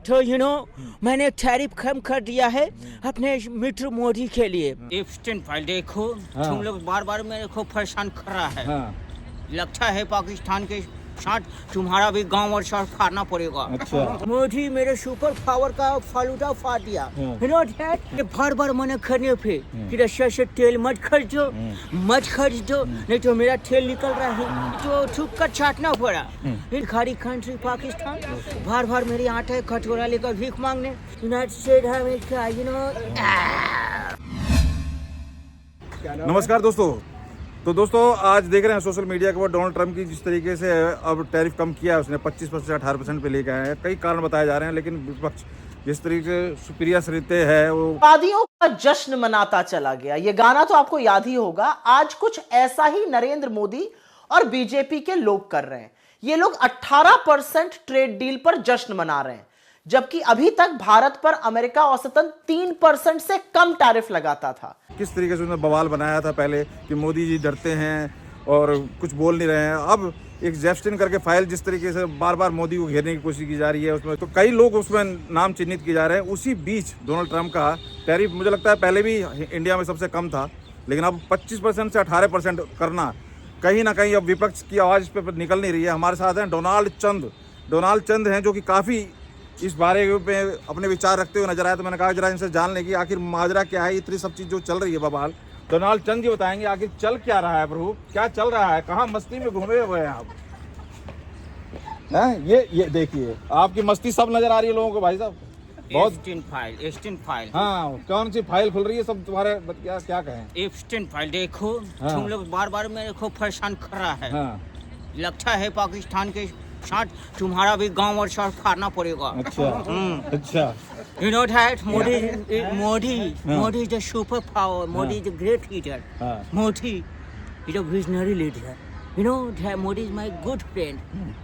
तो मैंने टैरिफ कम कर दिया है अपने मित्र मोदी के लिए। एप्स्टीन फाइल देखो, तुम लोग बार बार मेरे को परेशान कर रहा है। लगता है पाकिस्तान के साथ तुम्हारा भी गांव और शहर फाड़ना पड़ेगा। अच्छा। मोदी मेरे सुपर पावर का फालूदा फाड़ दिया। बार बार मना करने पे कि रशिया से तेल मत खरीदो, नहीं तो मेरा तेल निकल रहा है, तो थूक कर चाटना पड़ा। इन खाड़ी कंट्री पाकिस्तान बार बार मेरी आटे कटोरा लेकर भीख मांगने यूनाइटेड स्टेट अमेरिका नमस्कार दोस्तों। तो दोस्तों आज देख रहे हैं सोशल मीडिया के ऊपर डोनाल्ड ट्रंप की जिस तरीके से अब टैरिफ कम किया है, उसने 25% से 18% पे लेके आए हैं। कई कारण बताए जा रहे हैं, लेकिन विपक्ष जिस तरीके से सुप्रिया श्रीते है वो वादियों का जश्न मनाता चला गया। ये गाना तो आपको याद ही होगा। आज कुछ ऐसा ही नरेंद्र मोदी और बीजेपी के लोग कर रहे हैं। ये लोग 18% ट्रेड डील पर जश्न मना रहे हैं, जबकि अभी तक भारत पर अमेरिका औसतन 3% से कम टैरिफ लगाता था। किस तरीके से उन्होंने बवाल बनाया था पहले कि मोदी जी डरते हैं और कुछ बोल नहीं रहे हैं। अब एक जेफस्टिन करके फाइल जिस तरीके से बार बार मोदी को घेरने की कोशिश की जा रही है, उसमें तो कई लोग उसमें नाम चिन्हित किए जा रहे हैं। उसी बीच डोनाल्ड ट्रंप का टैरिफ मुझे लगता है पहले भी इंडिया में सबसे कम था, लेकिन अब 25% से 18% करना कहीं ना कहीं अब विपक्ष की आवाज़ इस पर निकल नहीं रही है। हमारे साथ हैं डोनाल्ड चंद हैं, जो कि काफ़ी इस बारे में अपने विचार रखते हुए नजर आया। तो मैंने कहा जरा इनसे जान लें कि आखिर माजरा क्या है, इतनी सब चीज़ जो चल रही है बवाल। डोनाल्ड चंद जी बताएंगे आखिर चल क्या रहा है, प्रभु क्या चल रहा है, कहाँ मस्ती में घूमे हुए हैं आप? हैं ये देखिए आपकी मस्ती सब नजर आ रही है लोगों को भाई साहब। बहुत एप्स्टीन फाइल। हाँ, कौन सी फाइल खुल रही है सब तुम्हारे, क्या कहें? एप्स्टीन फाइल देखो, तुम लोग बार बार मेरे को परेशान कर रहा है। लगता है पाकिस्तान के साथ तुम्हारा भी गांव और शहर फाड़ना पड़ेगा। अच्छा। You know that Modi is the super power. Modi is a great leader. Modi is a visionary leader. You know that Modi is my good friend,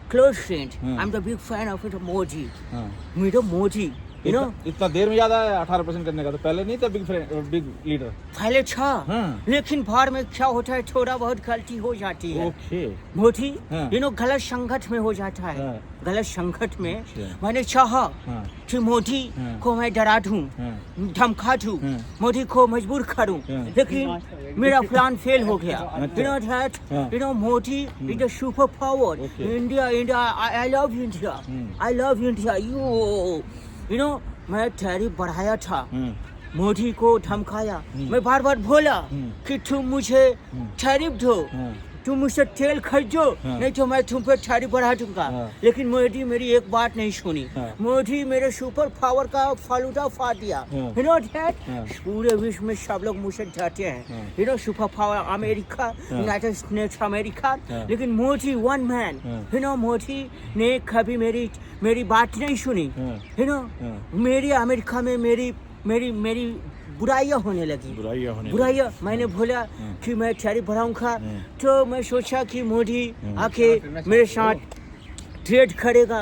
close friend. I'm the big fan of it, Modi. Modi. इतना देर में याद आया 18% करने का, तो पहले नहीं था बिग लीडर? पहले था, लेकिन बाहर में क्या होता है, थोड़ा बहुत गलती हो जाती है। मोदी गलत संगत में हो जाता है। गलत संगत में मैंने चाहा कि मोदी को मैं डरा दूं, धमका दूं, मोदी को मजबूर करूं, लेकिन मेरा प्लान फेल हो गया। Modi is the super power. India I love India मैं टैरिफ बढ़ाया था, मोदी को धमकाया, मैं बार बार बोला कि तुम मुझे टैरिफ दो, तुम मुझसे तेल खरीदो, नहीं तो मैं तुम पे टैरिफ बढ़ा दूंगा। लेकिन मोदी मेरी एक बात नहीं सुनी। मोदी मेरे सुपर पावर का फालूदा फाड़ दिया। पूरे विश्व में सब लोग मुझसे डरते हैं। Super power America, United states America, लेकिन मोदी वन मैन। मोदी ने कभी मेरी बात नहीं सुनी। मेरी अमेरिका में मेरी बुराइयाँ होने लगी। मैंने बोला कि मैं टैरिफ बढ़ाऊंगा, तो मैं सोचा कि मोदी आके मेरे साथ ट्रेड करेगा।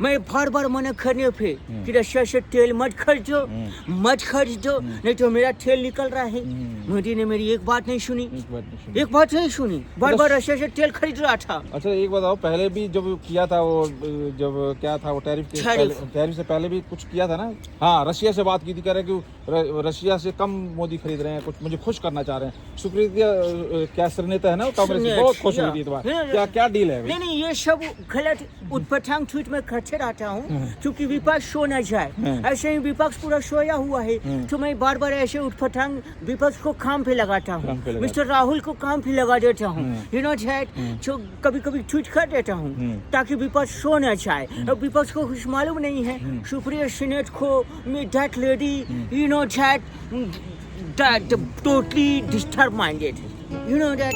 मैं बार बार मना करने पे कि रशिया से तेल मत खरीदो, नहीं तो मेरा तेल निकल रहा है। मोदी ने मेरी एक बात नहीं सुनी, बार बार रशिया से तेल खरीद रहा था। अच्छा एक बताओ, पहले भी जब किया था वो, जब क्या था वो टैरिफ से पहले भी कुछ किया था ना? हाँ, रशिया से बात की थी, कह रहे कि रशिया से कम मोदी खरीद रहे हैं, कुछ मुझे खुश करना चाह रहे हैं। सुप्रिया क्या श्रीनेता है ना, कांग्रेस से बहुत खुश हुई थी। क्या डील है? नहीं, ये सब गलत उत्पटांग ट्वीट में करते रहता हूँ, क्योंकि विपक्ष सो न जाए। ऐसे ही विपक्ष पूरा सोया हुआ है, तो मैं बार बार ऐसे उत्पटांग विपक्ष को काम पे लगाता हूँ। मिस्टर राहुल को काम पे लगा देता हूँ। जो कभी कभी ट्वीट कर देता हूँ ताकि विपक्ष सो न जाए। अब विपक्ष को कुछ मालूम नहीं है। सुप्रिया श्रीनेत को that lady that totally disturbed minded. You know that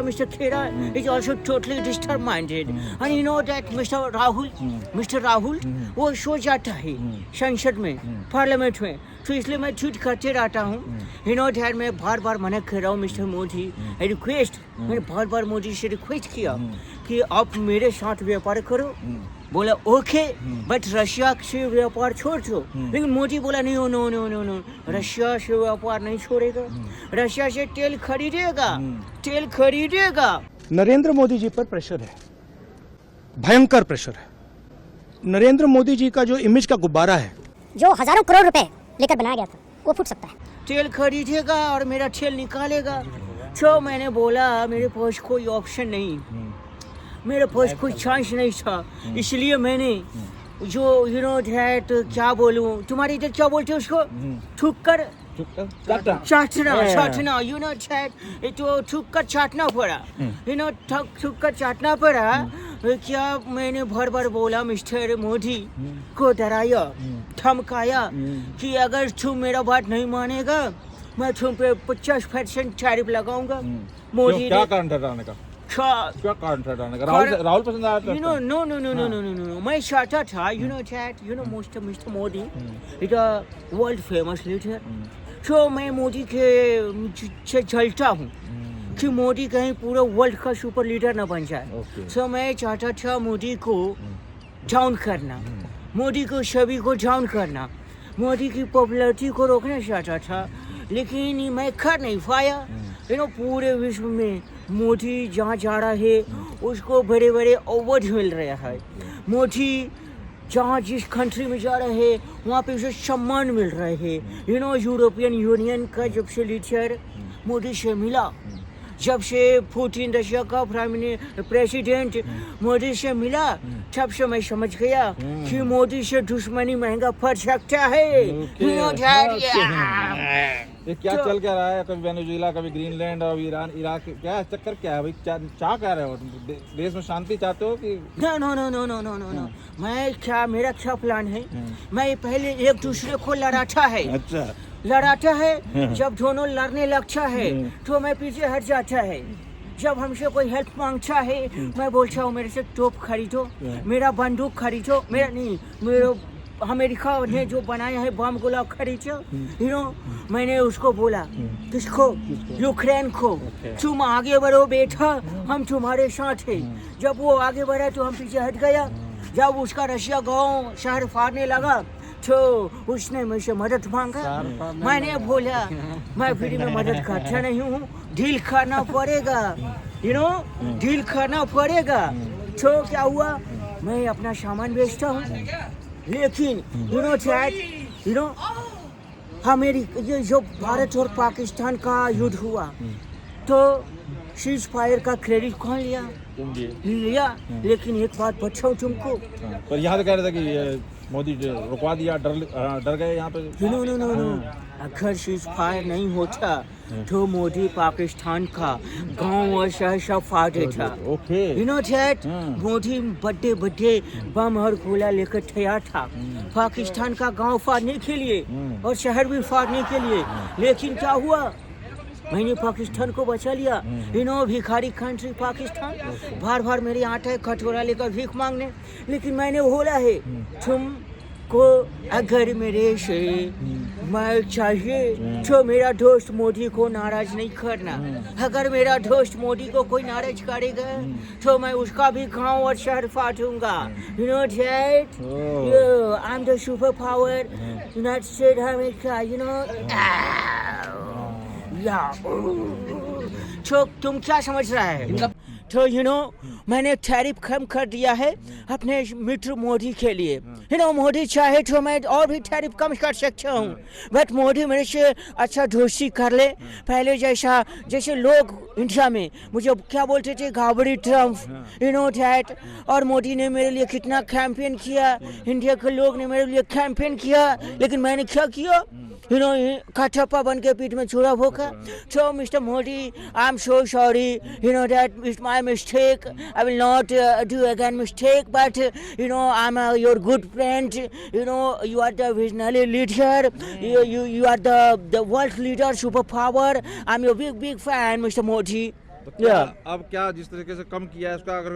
Mr. Khera is also totally disturbed minded. And you know that Mr. Rahul वो सो जाता है संसद में, पार्लियामेंट में, तो इसलिए मैं ट्वीट करते रहता हूँ। मैं बार बार मना कर रहा हूँ मिस्टर मोदी, मैंने बार बार मोदी से रिक्वेस्ट किया कि आप मेरे साथ व्यापार करो। बोला ओके, बट रशिया से व्यापार छोड़ दो। लेकिन मोदी बोला नहीं, नो, रशिया से व्यापार नहीं छोड़ेगा, रशिया से तेल खरीदेगा। नरेंद्र मोदी जी पर प्रेशर है, भयंकर प्रेशर है, नरेंद्र मोदी जी का जो इमेज का गुब्बारा है, जो हजारों करोड़ रुपए लेकर बनाया गया था, वो फूट सकता है। तेल खरीदेगा और मेरा तेल निकालेगा। तो मैंने बोला मेरे पास कोई ऑप्शन नहीं, मेरे पास कोई चांस नहीं था, इसलिए मैंने जो दैट क्या बोलूं, तुम्हारे इधर क्या बोलते हैं उसको, ठुक्कर चाटना दैट, तो ठुक्कर चाटना पड़ा, ठुक्कर चाटना पड़ा। क्या मैंने भर भर बोला मिस्टर मोदी को, डराया धमकाया कि अगर तुम मेरा बात नहीं मानेगा मैं तुम पे 50% टैरिफ लगाऊंगा। मोदी क्या कारण था डराने का? क्या कारण था डराने का? राहुल पसंद आया था? No. मैं चाहता था, mister Modi is a world famous leader. तो मैं मोदी के से जलता हूँ कि मोदी कहीं पूरा वर्ल्ड का सुपर लीडर ना बन जाए। तो मैं चाहता था मोदी को डाउन करना, मोदी को छवि को डाउन करना, मोदी की पॉपुलैरिटी को रोकना चाहता था, लेकिन मैं कर नहीं पाया। पूरे विश्व में मोदी जहाँ जा रहा है उसको बड़े बड़े अवार्ड मिल रहे हैं। मोदी जहाँ जिस कंट्री में जा रहा है वहाँ पे उसे सम्मान मिल रहा है। यूरोपियन यूनियन का जब से लीडर मोदी से मिला, जब से पुतिन रशिया का प्रेसिडेंट मोदी से मिला, तब से मैं समझ गया कि मोदी से दुश्मनी महंगा पड़ सकता है। ये क्या चल क्या रहा है? कभी वेनेजुएला, कभी ग्रीनलैंड और ईरान, इराक, क्या चक्कर क्या है भाई? चाह क्या रहे हो? देश में शांति चाहते हो कि? नो। मेरा क्या प्लान है, मैं पहले एक दूसरे को लड़ाता है। अच्छा, लड़ाता है, जब दोनों लड़ने लगता है तो मैं पीछे हट जाता है। जब हमसे कोई हेल्प मांगता है मैं बोलता हूँ मेरे से तोप खरीदो, मेरा बंदूक खरीदो, मेरा अमेरिका ने जो बनाया है बम गोला खरीदो। मैंने उसको बोला, किसको? यूक्रेन को, तुम आगे बढ़ो बेटा, हम तुम्हारे साथ हैं। जब वो आगे बढ़ा तो हम पीछे हट गया। जब उसका रशिया गांव शहर फाड़ने लगा तो उसने मुझसे मदद मांगा। मैंने बोला मैं फ्री में मदद करता नहीं हूँ, डील करना पड़ेगा, डील करना पड़ेगा। तो क्या हुआ, मैं अपना सामान बेचता हूँ, लेकिन अमेरिका, ये जो भारत और पाकिस्तान का युद्ध हुआ तो सीज फायर का क्रेडिट कौन लिया? लिया। लेकिन एक बात बताऊं तुमको, पर यहाँ तो कह रहे थे कि मोदी रुकवा दिया, डर गए यहाँ पे। नो। अगर सीज फायर नहीं होता तो मोदी पाकिस्तान का गांव और शहर सब फाड़ देता। मोदी बड़े बम और गोला लेकर तैयार था पाकिस्तान का गांव फाड़ने के लिए और शहर भी फाड़ने के लिए। लेकिन क्या हुआ, मैंने पाकिस्तान को बचा लिया। भिखारी कंट्री पाकिस्तान, बार बार मेरे आटा कटोरा लेकर भीख मांगने। लेकिन मैंने बोला है तुमको अगर मेरे से मैं चाहिए तो मेरा दोस्त मोदी को नाराज नहीं करना। अगर मेरा दोस्त मोदी को कोई नाराज करेगा तो मैं उसका भी गांव और शहर फाड़ूंगा। I am the super power United State America. तो तुम क्या समझ रहा है? तो मैंने टैरिफ कम कर दिया है अपने मित्र मोदी के लिए। मोदी चाहे तो मैं और भी टैरिफ कम कर सकता हूँ, बट मोदी मेरे से अच्छा दोस्ती कर ले। पहले जैसे लोग इंडिया में मुझे क्या बोलते थे, घाबड़ी ट्रम्प, दैट। और मोदी ने मेरे लिए कितना कैंपेन किया, इंडिया के लोग ने मेरे लिए कैंपेन किया, लेकिन मैंने क्या किया? कठप्पा बन के पीठ में छुरा भोंका। So Mr. Modi, I'm so sorry, that is my mistake. I will not do again mistake, but I'm your good friend. You are the visionary leader. You are the world leader, superpower. I'm your big fan, Mr. Modi. अब क्या जिस तरीके से कम किया है उसका अगर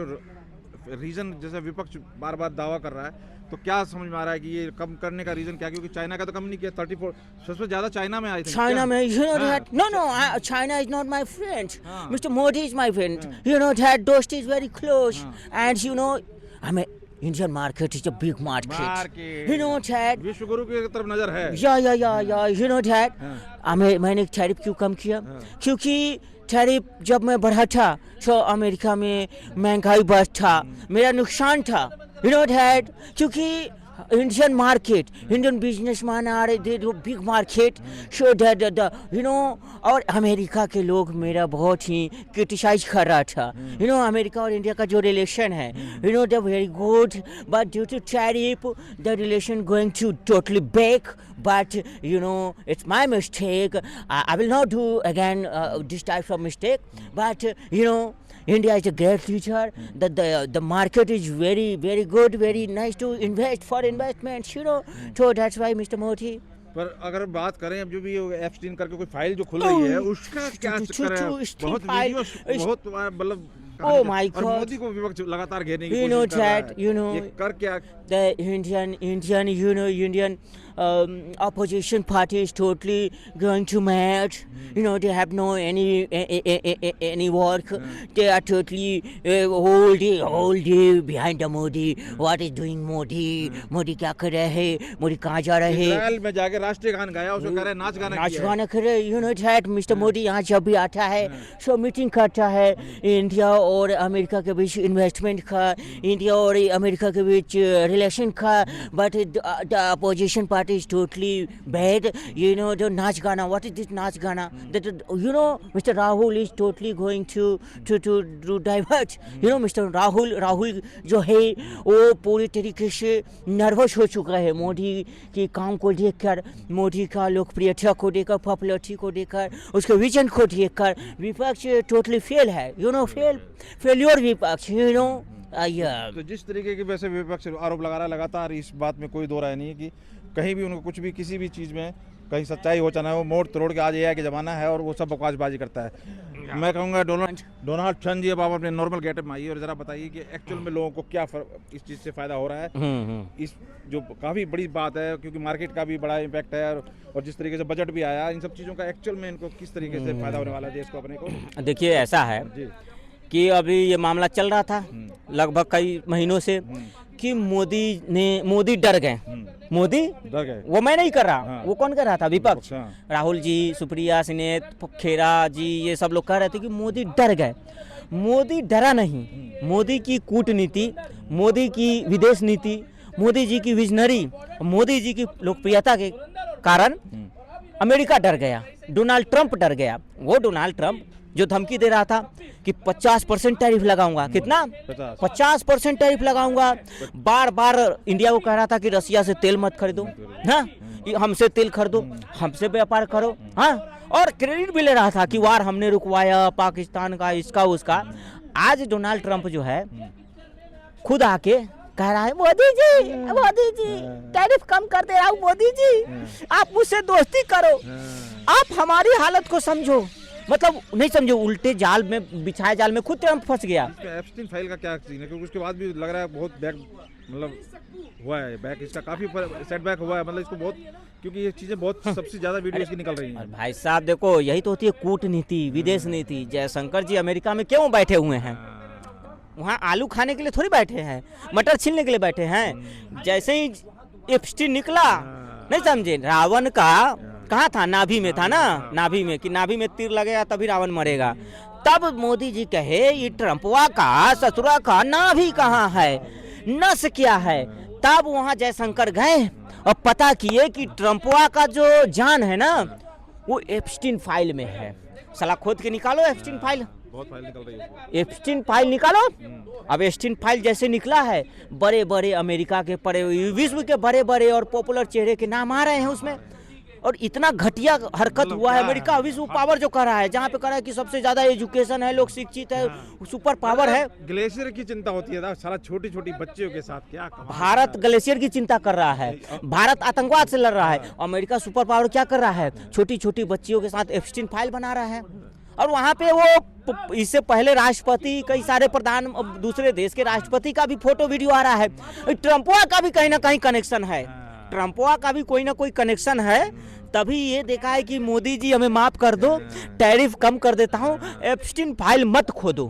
reason, जैसे विपक्ष बार बार दावा कर रहा है, तो क्या समझ में आ रहा है कि ये कम करने का रीजन क्या? क्योंकि चाइना का तो कम नहीं किया, 34 सबसे ज्यादा चाइना में आई थी। चाइना में no, China is not my friend. Mr. Modi is my friend. That dost is very close, and I'm a Indian market is a big market. That विश्व गुरु की तरफ नजर है। that मैंने टैरिफ क्यों कम किया? क्योंकि टैरिफ जब मैं बढ़ा था तो अमेरिका में महंगाई बढ़ था, मेरा नुकसान था। You know that क्योंकि Indian market, Indian businessman are they do big market, so that you know और अमेरिका के लोग मेरा बहुत ही क्रिटिसाइज कर रहा था. You know अमेरिका और इंडिया का जो रिलेशन है, you know they're very good, but due to tariff the relation going to totally back. But you know it's my mistake. I will not do again this type of mistake. But you know. India is a great future. The market is very good, very nice to invest for investments. You know, so that's why Mr. Modi. पर अगर बात करें अब जो भी Epstein करके कोई file जो खुल रही है उसका क्या चक्कर है? बहुत वीडियो बहुत मतलब Oh my और God. मोदी को विपक्ष लगातार घेरने की You know कोशिश कर रहा that, है. you know, ये कर क्या the Indian opposition party is totally going to mad. You know, they have no any work. They are totally whole day behind the Modi. What is doing Modi? Modi क्या कर रहे हैं? Modi कहाँ जा रहे हैं? इजराइल में जाके राष्ट्रीय गान गाया, उसको कह रहे हैं नाच गाना नाच किया है. गाना करे. You know that Mr. Modi यहाँ जब भी आता है सो मीटिंग करता है इंडिया और अमेरिका के बीच इन्वेस्टमेंट का, इंडिया और अमेरिका के बीच रिलेशन का. But the opposition party is totally bad. You know the naach gaana. What is this naach gaana? That you know mister Rahul is totally going to divert. You know mister Rahul जो है वो पूरी तरीके से नर्वस हो चुका है मोदी के काम को देखकर, मोदी का लोकप्रियता को देखकर, पॉपुलरिटी को देखकर, उसके विजन को देखकर. विपक्ष टोटली फेल है. यू नो फेल्योर विपक्ष. यू नो तो जिस तरीके की वैसे विपक्ष आरोप लगा रहा है लगातार, इस बात में कोई दो राय नहीं है कि कहीं भी उनको कुछ भी किसी भी चीज़ में कहीं सच्चाई हो चाहे वो मोड़ तोड़ के आज एआई के ज़माना है और वो सब बकवासबाजी करता है. मैं कहूँगा डोनाल्ड ट्रम्प जी अब आप अपने नॉर्मल गेटअप में आइए और ज़रा बताइए कि एक्चुअल में लोगों को क्या इस चीज़ से फ़ायदा हो रहा है. इस जो काफ़ी बड़ी बात है क्योंकि मार्केट का भी बड़ा इम्पैक्ट है और जिस तरीके से बजट भी आया, इन सब चीज़ों का एक्चुअल में इनको किस तरीके से फ़ायदा होने वाला है देश को अपने को. देखिए ऐसा है जी कि अभी ये मामला चल रहा था लगभग कई महीनों से कि मोदी डर गए. मोदी डर गए. वो मैं नहीं कर रहा. हाँ. वो कौन कर रहा था? विपक्ष. हाँ. राहुल जी, सुप्रिया सिन्हा, खेरा जी, ये सब लोग कह रहे थे कि मोदी डर गए. मोदी डरा नहीं. मोदी की कूटनीति, मोदी की विदेश नीति, मोदी जी की विजनरी, मोदी जी की लोकप्रियता के कारण अमेरिका डर गया. डोनाल्ड ट्रंप डर गया. वो डोनाल्ड ट्रंप जो धमकी दे रहा था कि 50% टैरिफ लगाऊंगा. कितना? 50% टैरिफ लगाऊंगा. बार बार इंडिया को कह रहा था कि रसिया से तेल मत खरीदो, हाँ, हमसे तेल खरीदो, हमसे व्यापार करो, हाँ, और क्रेडिट भी ले रहा था कि वार हमने रुकवाया पाकिस्तान का, इसका उसका. आज डोनाल्ड ट्रंप जो है खुद आके कह रहा है मोदी जी टैरिफ कम कर दे रहा हूँ. मोदी जी आप मुझसे दोस्ती करो, आप हमारी हालत को समझो. मतलब नहीं समझो, उल्टे जाल में बिछाए जाल में खुद ट्रंप फंस गया. एप्स्टीन फाइल का क्या सीन है? क्योंकि उसके बाद भी लग रहा है बहुत बैक मतलब हुआ है, बैक इसका काफी सेटबैक हुआ है. मतलब इसको बहुत क्योंकि ये चीजें बहुत सबसे ज्यादा वीडियो इसकी निकल रही हैं. भाई साहब देखो, यही तो होती है कूटनीति, विदेश नीति. जयशंकर जी अमेरिका में क्यों बैठे हुए हैं? वहाँ आलू खाने के लिए थोड़ी बैठे हैं, मटर छीलने के लिए बैठे हैं. जैसे ही एप्स्टीन निकला, नहीं समझे, रावण का कहाँ था? नाभि में था ना. नाभि में कि नाभि में तीर लगेगा तभी रावण मरेगा. तब मोदी जी कहे ये ट्रंपवा का ससुरा का नाभि कहाँ है, नस क्या है. तब वहाँ जयशंकर गए और पता किए कि ट्रंपवा का जो जान है ना वो एप्स्टीन फाइल में है. साला खोद के निकालो एप्स्टीन फाइल. बहुत फाइल निकल रही है. एप्स्टीन फाइल निकालो. अब एप्स्टीन फाइल जैसे निकला है, बड़े बड़े अमेरिका के बड़े, विश्व के बड़े बड़े और पॉपुलर चेहरे के नाम आ रहे हैं उसमें. और इतना घटिया हरकत हुआ है. अमेरिका विश्व पावर जो कर रहा है, जहाँ पे कर रहा है कि सबसे ज्यादा एजुकेशन है, लोग शिक्षित है, सुपर पावर है. ग्लेशियर की चिंता होती है सारा छोटी छोटी बच्चियों के साथ. क्या भारत ग्लेशियर की चिंता कर रहा है. भारत आतंकवाद से लड़ रहा है. अमेरिका सुपर पावर क्या कर रहा है? छोटी छोटी बच्चियों के साथ एप्स्टीन फाइल बना रहा है. और वहाँ पे वो इससे पहले राष्ट्रपति, कई सारे प्रधान, दूसरे देश के राष्ट्रपति का भी फोटो वीडियो आ रहा है. ट्रंपवा का भी कहीं ना कहीं कनेक्शन है. ट्रंपवा का भी कोई ना कोई कनेक्शन है. तभी ये देखा है कि मोदी जी हमें माफ कर दो, टैरिफ कम कर देता हूँ, एप्स्टीन फाइल मत खोदो.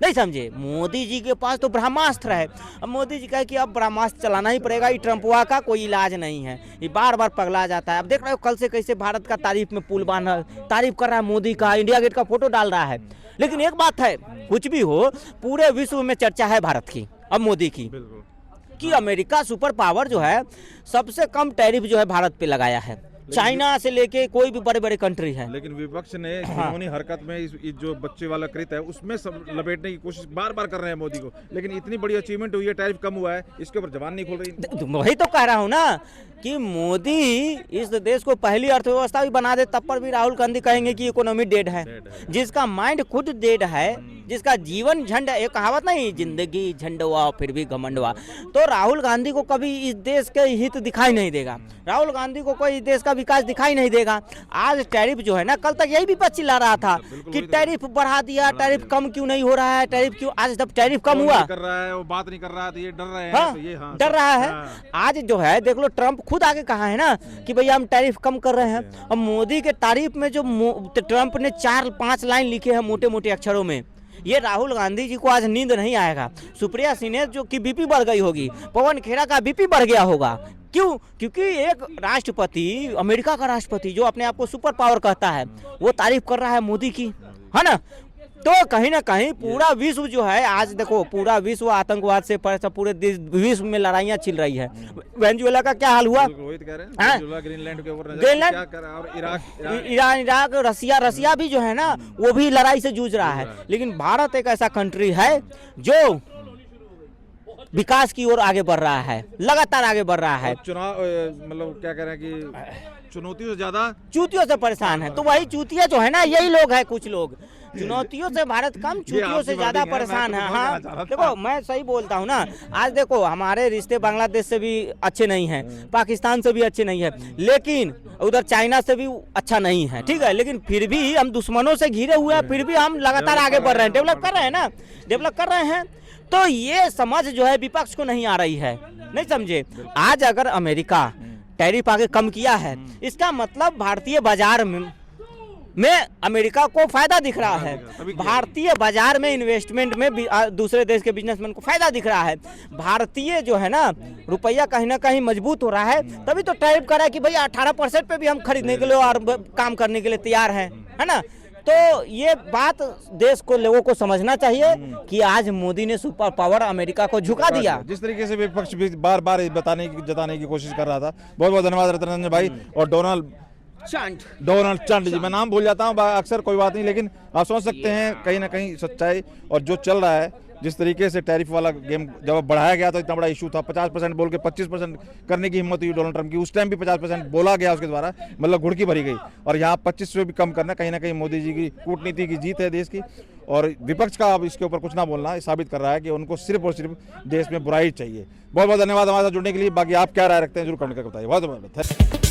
नहीं समझे? मोदी जी के पास तो ब्रह्मास्त्र है. अब मोदी जी कहे कि अब ब्रह्मास्त्र चलाना ही पड़ेगा. ये ट्रंपवा का कोई इलाज नहीं है. ये बार बार पगला जाता है. अब देख रहे हो कल से कैसे भारत का तारीफ में पुल बांधा, तारीफ कर रहा है मोदी का, इंडिया गेट का फोटो डाल रहा है. लेकिन एक बात है, कुछ भी हो पूरे विश्व में चर्चा है भारत की, अब मोदी की. कि अमेरिका सुपर पावर जो है सबसे कम टैरिफ जो है भारत पे लगाया है, चाइना से लेके कोई भी बड़े बड़े कंट्री है। लेकिन विपक्ष ने कानूनी हरकत में इस जो बच्चे वाला कृत है उसमें सब लपेटने की कोशिश बार बार कर रहे हैं मोदी को, लेकिन इतनी बड़ी अचीवमेंट हुई है, टैरिफ कम हुआ है, इसके ऊपर जबान नहीं खोल रही। वही तो कह रहा हूँ ना कि मोदी इस देश को पहली अर्थव्यवस्था भी बना दे, तब पर भी राहुल गांधी कहेंगे कि इकोनॉमी डेड है। जिसका माइंड खुद डेड है, जिसका जीवन झंड, एक कहावत नहीं, जिंदगी झंडवा फिर भी घमंडवा, तो राहुल गांधी को कभी इस देश के हित दिखाई नहीं देगा, राहुल गांधी को कोई इस देश का विकास दिखाई नहीं देगा। आज टैरिफ जो है ना, कल तक यही विपक्ष चिल्ला रहा था कि टैरिफ बढ़ा दिया, टैरिफ कम क्यों नहीं हो रहा है, टैरिफ क्यों, आज जब टैरिफ कम हुआ कर रहा है, वो बात नहीं कर रहा है, तो ये डर रहे हैं। हाँ, तो ये हाँ, डर रहा है। हाँ। आज जो है देख लो, ट्रंप खुद आगे कहा है ना कि भैया हम टैरिफ कम कर रहे हैं, और मोदी के तारीफ में जो ट्रंप ने 4-5 लाइन लिखे हैं मोटे मोटे अक्षरों में, ये राहुल गांधी जी को आज नींद नहीं आएगा। सुप्रिया सिन्हा जो की बीपी बढ़ गई होगी, पवन खेड़ा का बीपी बढ़ गया होगा। क्यों? क्योंकि एक राष्ट्रपति, अमेरिका का राष्ट्रपति जो अपने आप को सुपर पावर कहता है, वो तारीफ कर रहा है मोदी की, है ना। तो कहीं ना कहीं पूरा विश्व जो है, आज देखो पूरा विश्व आतंकवाद से पूरे विश्व में लड़ाइयाँ छिल रही है। वेनेजुएला का क्या हाल हुआ, रोहित कह रहे हैं, हाँ? वेनेजुएला ग्रीनलैंड के ऊपर नजर, ग्रीनलैंड, क्या कर रहा है, और इराक, ईरान, इराक, रसिया भी जो है ना, वो भी लड़ाई से जूझ रहा है। लेकिन भारत एक ऐसा कंट्री है जो विकास की ओर आगे बढ़ रहा है, लगातार आगे बढ़ रहा है। चुनाव मतलब क्या कह रहे हैं कि चुनौतियों से ज्यादा चूतियों से परेशान है। तो वही चूतिया जो है ना, यही लोग है, कुछ लोग चुनौतियों से भारत कम, चूतियों से ज्यादा परेशान है। हाँ देखो, मैं सही बोलता हूँ ना। आज देखो हमारे रिश्ते बांग्लादेश से भी अच्छे नहीं हैं, पाकिस्तान से भी अच्छे नहीं है, लेकिन उधर चाइना से भी अच्छा नहीं है, ठीक है। लेकिन फिर भी हम दुश्मनों से घिरे हुए हैं, फिर भी हम लगातार आगे बढ़ रहे हैं, डेवलप कर रहे हैं ना, डेवलप कर रहे हैं। तो ये समझ जो है विपक्ष को नहीं आ रही है, नहीं समझे। आज अगर अमेरिका टैरिफ आगे कम किया है, इसका मतलब भारतीय बाजार में अमेरिका को फायदा दिख रहा है, भारतीय बाजार में इन्वेस्टमेंट में दूसरे देश के बिजनेसमैन को फायदा दिख रहा है। भारतीय जो है ना रुपया कहीं ना कहीं मजबूत हो रहा है, तभी तो टैरिफ कर रहा है कि भैया 18% पे भी हम खरीदने के लिए और काम करने के लिए तैयार हैं, है ना। तो ये बात देश को, लोगों को समझना चाहिए कि आज मोदी ने सुपर पावर अमेरिका को झुका दिया। जिस तरीके से विपक्ष भी बार बार जताने की कोशिश कर रहा था। बहुत बहुत धन्यवाद रतन रंजन भाई। और डोनाल्ड ट्रंप जी, मैं नाम भूल जाता हूँ अक्सर, कोई बात नहीं, लेकिन आप समझ सकते हैं कहीं ना कहीं सच्चाई। और जो चल रहा है, जिस तरीके से टैरिफ वाला गेम जब बढ़ाया गया तो इतना बड़ा इशू था, 50% बोल के 25% करने की हिम्मत हुई डोनाल्ड ट्रंप की, उस टाइम भी 50% बोला गया उसके द्वारा, मतलब घुड़की भरी गई। और यहाँ 25 से भी कम करना, कहीं ना कहीं मोदी जी की कूटनीति की जीत है देश की। और विपक्ष का अब इसके ऊपर कुछ ना बोलना साबित कर रहा है कि उनको सिर्फ और सिर्फ देश में बुराई चाहिए। बहुत बहुत धन्यवाद हमारे साथ जुड़ने के लिए। बाकी आप क्या राय रखते हैं जरूर कमेंट करके बताइए। बहुत बहुत